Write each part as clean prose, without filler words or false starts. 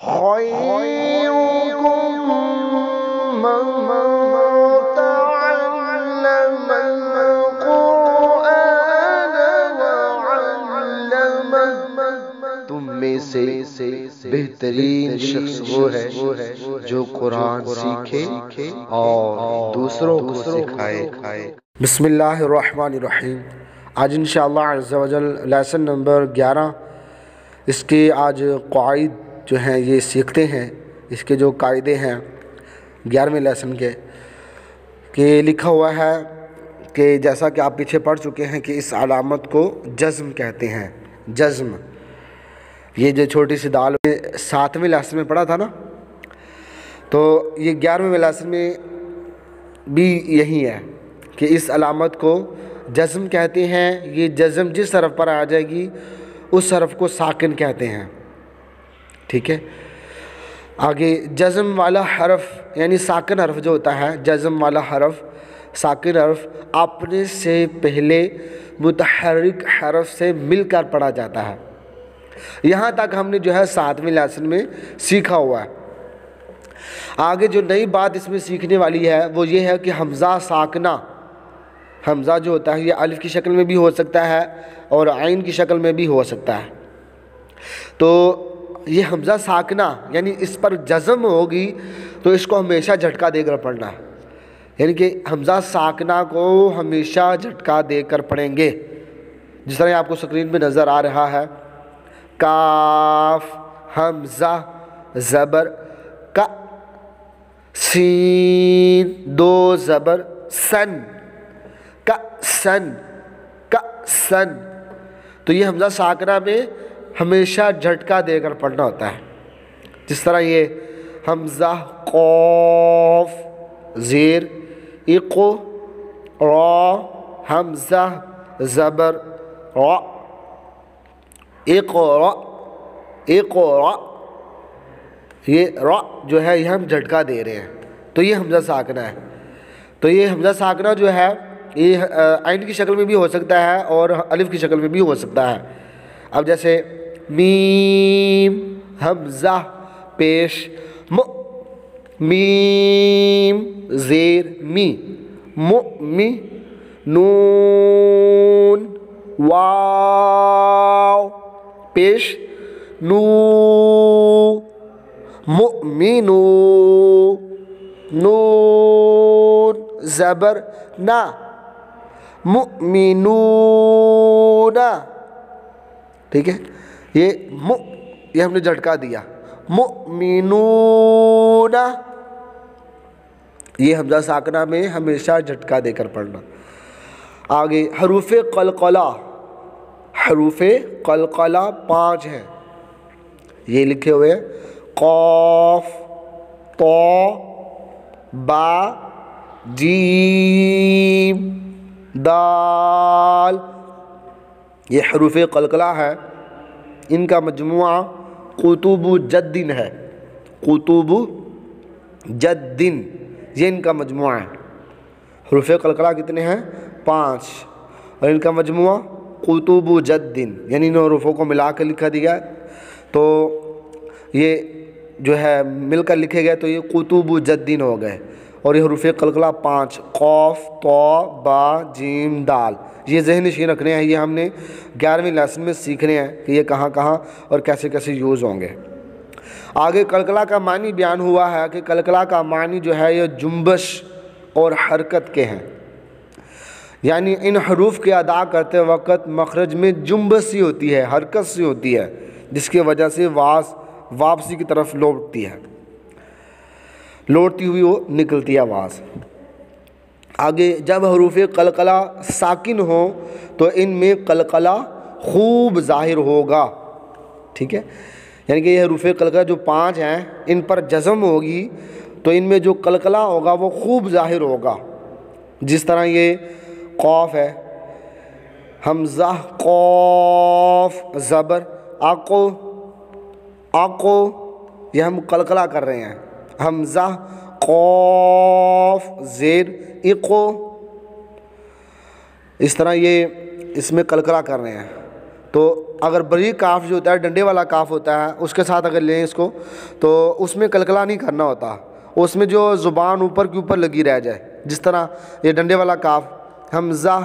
خيركم من تعلم القرآن وعلمه، تم میں سے بہترین شخص وہ ہے جو قرآن سیکھے اور دوسروں کو سکھائے۔ بسم اللہ الرحمن الرحیم۔ آج انشاءاللہ عز و جل لیسن نمبر 11، اس کے آج قواعد جو ہیں یہ سیکھتے ہیں۔ اس کے جو قاعدے ہیں 11ویں لیسن کے، کہ لکھا ہوا ہے کہ جیسا کہ آپ پیچھے پڑھ چکے ہیں کہ اس علامت کو جزم کہتے ہیں۔ جزم، یہ جو چھوٹی سی دال 7ویں لیسن میں پڑھا تھا نا، تو یہ 11ویں لیسن میں بھی یہی ہے کہ اس علامت کو جزم کہتے ہیں۔ یہ جزم جس حرف پر آ جائے گی اس حرف کو ساکن کہتے ہیں، ٹھیک ہے۔ آگے جزم والا حرف یعنی ساکن حرف جو ہوتا ہے، جزم والا حرف، ساکن حرف اپنے سے پہلے متحرک حرف سے مل کر پڑھا جاتا ہے۔ یہاں تک ہم نے جو ہے 7ویں لیسن میں سیکھا ہوا ہے۔ آگے جو نئی بات اس میں سیکھنے والی ہے وہ یہ ہے کہ حمزہ ساکنہ، حمزہ جو ہوتا ہے یہ الف کی شکل میں بھی ہو سکتا ہے اور عین کی شکل میں بھی ہو سکتا ہے۔ تو یہ حمزہ ساکنہ یعنی اس پر جزم ہوگی تو اس کو ہمیشہ جھٹکا دے کر پڑھنا ہے، یعنی کہ حمزہ ساکنہ کو ہمیشہ جھٹکا دے کر پڑھیں گے، جس طرح آپ کو سکرین پہ نظر آ رہا ہے۔ کاف حمزہ زبر کا، سین دو زبر سن، کا سن، کا سن، تو یہ حمزہ ساکنہ میں ہمیشہ جھٹکا دے کر پڑھنا ہوتا ہے۔ جس طرح یہ حمزہ قوف زیر اقو، را حمزہ زبر را، اقرا اقرا، یہ را جو ہے یہ ہم جھٹکا دے رہے ہیں، تو یہ حمزہ ساکنہ ہے۔ تو یہ حمزہ ساکنہ جو ہے یہ عین کی شکل میں بھی ہو سکتا ہے اور الف کی شکل میں بھی ہو سکتا ہے۔ اب جیسے میم حمزہ پیش م، میم زیر می، مؤمی، نون واو پیش نو، مؤمنو، نون زبر نا، مؤمنون، ٹھیک ہے۔ یہ ہم نے جھٹکا دیا، مؤمنون، یہ حمزہ ساکنہ میں ہمیشہ جھٹکا دے کر پڑھنا۔ آگے حروف قلقلہ، حروف قلقلہ 5 ہیں، یہ لکھے ہوئے ہیں۔ قاف، طا، با، جیم، دال، یہ حروف قلقلہ ہے۔ ان کا مجموعہ قطب جدن ہے، قطب جدن، یہ ان کا مجموعہ ہے۔ حروف قلقلہ کتنے ہیں؟ 5، اور ان کا مجموعہ قطب جدن، یعنی ان حروفوں کو ملا کر لکھا دیا تو یہ جو ہے مل کر لکھے گئے تو یہ قطب جدن ہو گئے۔ اور یہ حروف قلقلہ 5، قاف، طا، با، جیم، دال، یہ ذہن نشین رکھنے ہیں۔ یہ ہم نے 11ویں لیسن میں سیکھنے ہیں کہ یہ کہاں کہاں اور کیسے کیسے یوز ہوں گے۔ آگے قلقلہ کا معنی بیان ہوا ہے کہ قلقلہ کا معنی جو ہے یہ جنبش اور حرکت کے ہیں، یعنی ان حروف کے ادا کرتے وقت مخرج میں جنبش سی ہوتی ہے، حرکت سی ہوتی ہے، جس کی وجہ سے واپسی کی طرف لوٹتی ہوئی وہ نکلتی ہے آواز۔ آگے جب حروف قلقلہ ساکن ہوں تو ان میں قلقلہ خوب ظاہر ہوگا، ٹھیک ہے، یعنی کہ یہ حروف قلقلہ جو 5 ہیں ان پر جزم ہوگی تو ان میں جو قلقلہ ہوگا وہ خوب ظاہر ہوگا۔ جس طرح یہ قاف ہے، حمزہ قاف زبر آقو، آقو، یہ ہم قلقلہ کر رہے ہیں۔ حمزہ قاف زیر اقو، اس طرح یہ اس میں قلقلہ کر رہے ہیں۔ تو اگر بریک کاف جو ہوتا ہے ڈنڈے والا کاف ہوتا ہے اس کے ساتھ اگر لیں اس کو تو اس میں قلقلہ نہیں کرنا ہوتا، اس میں جو زبان اوپر کے اوپر لگی رہ جائے، جس طرح یہ ڈنڈے والا کاف حمزہ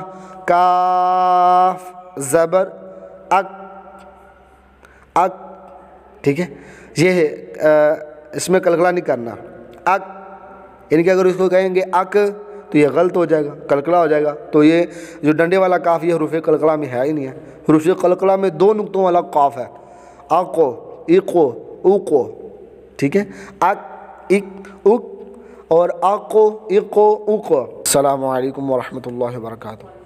کاف زبر اک اک، ٹھیک ہے، یہ ہے اس میں قلقلہ نہیں کرنا اک، یعنی کہ اگر اس کو کہیں گے اک تو یہ غلط ہو جائے گا، قلقلہ ہو جائے گا. تو یہ جو ڈنڈے والا کاف یہ حروف قلقلہ میں ہے ہی نہیں ہے. حروف قلقلہ میں 2 نقطوں والا قاف ہے، اقو اقو اوقو، ٹھیک ہے، اک اک اک اور اقو اقو اوقو. السلام علیکم ورحمۃ اللہ وبرکاتہ.